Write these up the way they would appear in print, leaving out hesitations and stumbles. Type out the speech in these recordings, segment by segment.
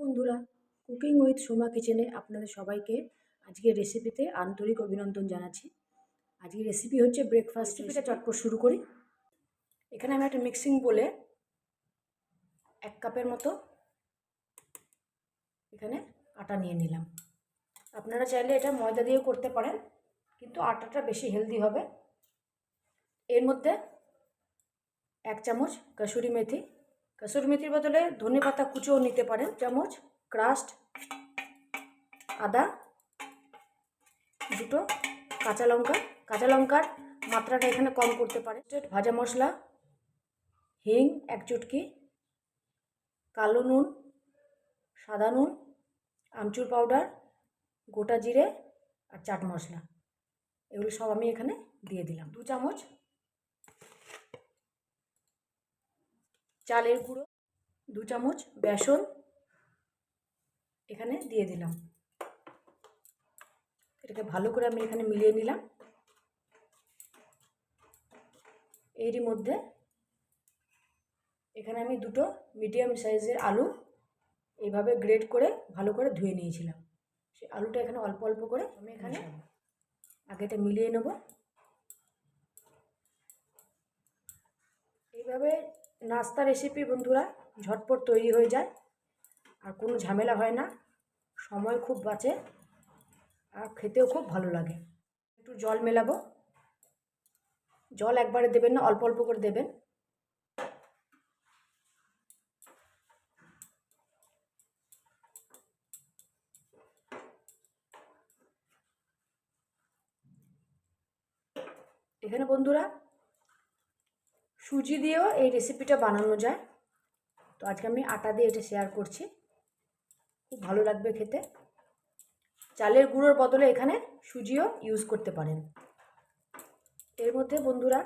বন্ধুরা, cooking with Soma কিচেনে আপনাদের সবাইকে আজকের রেসিপিতে আন্তরিক অভিনন্দন জানাচ্ছি। আজকের রেসিপি হচ্ছে ব্রেকফাস্ট রেসিপিটা চটপট শুরু করি। এখানে আমি একটা মিক্সিং বলে 1 কাপের মতো এখানে আটা নিয়ে নিলাম। আপনারা চাইলে এটা ময়দা দিয়েও করতে পারেন, কিন্তু আটাটা বেশি হেলদি হবে। এর মধ্যে 1 চামচ কসুরি মেথি, কসুরি মেথির বদলে ধনে পাতা কুচোও নিতে পারেন, চামচ ক্রাস্ট আদা, দুটো কাঁচা লঙ্কার মাত্রাটা এখানে কম করতে পারে, ভাজা মশলা, হিং 1 চুটকি, কালো নুন, সাদা নুন, আমচুর পাউডার, গোটা জিরে আর চাট মশলা, এগুলো সব আমি এখানে দিয়ে দিলাম। 2 চামচ চালের গুঁড়ো, 2 চামচ বেসন এখানে দিয়ে দিলাম। এটাকে ভালো করে আমি এখানে মিলিয়ে নিলাম। এরই মধ্যে এখানে আমি 2টো মিডিয়াম সাইজের আলু এইভাবে গ্রেড করে ভালো করে ধুয়ে নিয়েছিলাম। সেই আলুটা এখানে অল্প অল্প করে আমি এখানে আগে এটা মিলিয়ে নেব। এইভাবে নাস্তা রেসিপি বন্ধুরা ঝটপট তৈরি হয়ে যায়, আর কোনো ঝামেলা হয় না, সময় খুব বাঁচে, আর খেতেও খুব ভালো লাগে। একটু জল মেলাবো, জল একবারে দেবেন না, অল্প অল্প করে দেবেন। এখানে বন্ধুরা সুজি দিয়েও এই রেসিপিটা বানানো যায়, তো আজকে আমি আটা দিয়ে এটা শেয়ার করছি, খুব ভালো লাগবে খেতে। চালের গুঁড়োর বদলে এখানে সুজিও ইউজ করতে পারেন। এর মধ্যে বন্ধুরা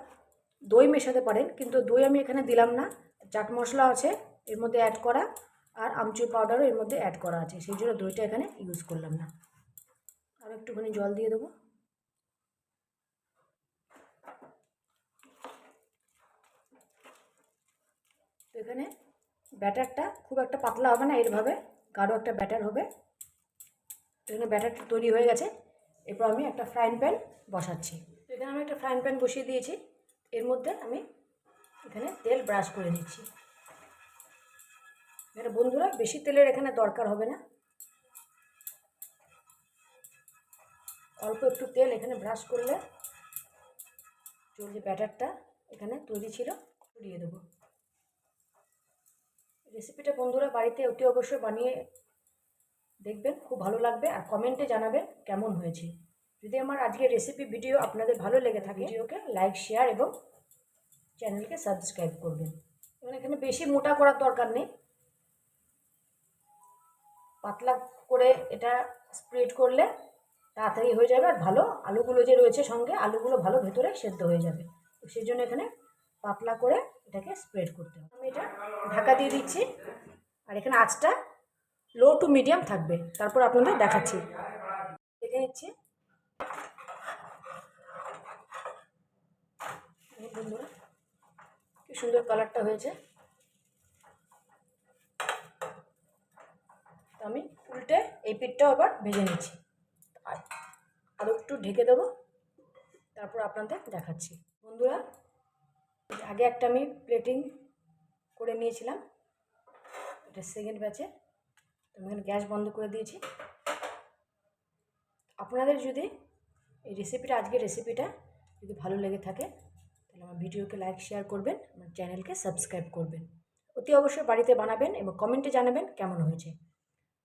দই মেশাতে পারেন, কিন্তু দই আমি এখানে দিলাম না। চাট মশলা আছে এর মধ্যে অ্যাড করা, আর আমচুর পাউডারও এর মধ্যে অ্যাড করা আছে, সেই জন্য দইটা এখানে ইউজ করলাম না। আর একটুখানি জল দিয়ে দেবো। তো এখানে ব্যাটারটা খুব একটা পাতলা হবে না, এরভাবে গাঢ় একটা ব্যাটার হবে। এখানে ব্যাটারটা তৈরি হয়ে গেছে। এরপর আমি একটা ফ্রাইং প্যান বসাচ্ছি। তো এখানে আমি একটা ফ্রাইং প্যান বসিয়ে দিয়েছি। এর মধ্যে আমি এখানে তেল ব্রাশ করে নিচ্ছি। এখানে বন্ধুরা বেশি তেলের এখানে দরকার হবে না, অল্প একটু তেল এখানে ব্রাশ করলে যে ব্যাটারটা এখানে তৈরি ছিল ছড়িয়ে দেবো। রেসিপিটা বন্ধুরা বাড়িতে অতি অবশ্যই বানিয়ে দেখবেন, খুব ভালো লাগবে, আর কমেন্টে জানাবেন কেমন হয়েছে। যদি আমার আজকের রেসিপি ভিডিও আপনাদের ভালো লেগে থাকে, ভিডিওকে লাইক, শেয়ার এবং চ্যানেলকে সাবস্ক্রাইব করবেন। এবং এখানে বেশি মোটা করার দরকার নেই, পাতলা করে এটা স্প্রেড করলে তাড়াতাড়ি হয়ে যাবে, আর ভালো আলুগুলো যে রয়েছে সঙ্গে, আলুগুলো ভালো ভেতরে সেদ্ধ হয়ে যাবে। তো সেই জন্য এখানে পাতলা করে এটাকে স্প্রেড করতে হবে। আমি এটা ঢাকা দিয়ে দিচ্ছি, আর এখানে আঁচটা লো টু মিডিয়াম থাকবে। তারপর আপনাদের দেখাচ্ছি, দেখে নিচ্ছি। বন্ধুরা কি সুন্দর কালারটা হয়েছে। তো আমি উল্টে এই পিঠটাও আবার ভেজে নিচ্ছি, আরও একটু ঢেকে দেবো, তারপর আপনাদের দেখাচ্ছি। বন্ধুরা আগে একটা আমি প্লেটিং করে নিয়েছিলাম, এটা সেকেন্ড ব্যাচে। আমি এখানে গ্যাস বন্ধ করে দিয়েছি। আপনাদের যদি এই রেসিপিটা, আজকের রেসিপিটা যদি ভালো লেগে থাকে, তাহলে আমার ভিডিওকে লাইক, শেয়ার করবেন, আমার চ্যানেলকে সাবস্ক্রাইব করবেন। অতি অবশ্যই বাড়িতে বানাবেন এবং কমেন্টে জানাবেন কেমন হয়েছে।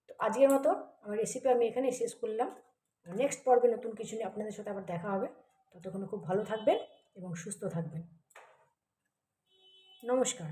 তো আজকের মতো আমার রেসিপি আমি এখানে শেষ করলাম। নেক্সট পর্বে নতুন কিছু নিয়ে আপনাদের সাথে আবার দেখা হবে। ততক্ষণে খুব ভালো থাকবেন এবং সুস্থ থাকবেন। নমস্কার।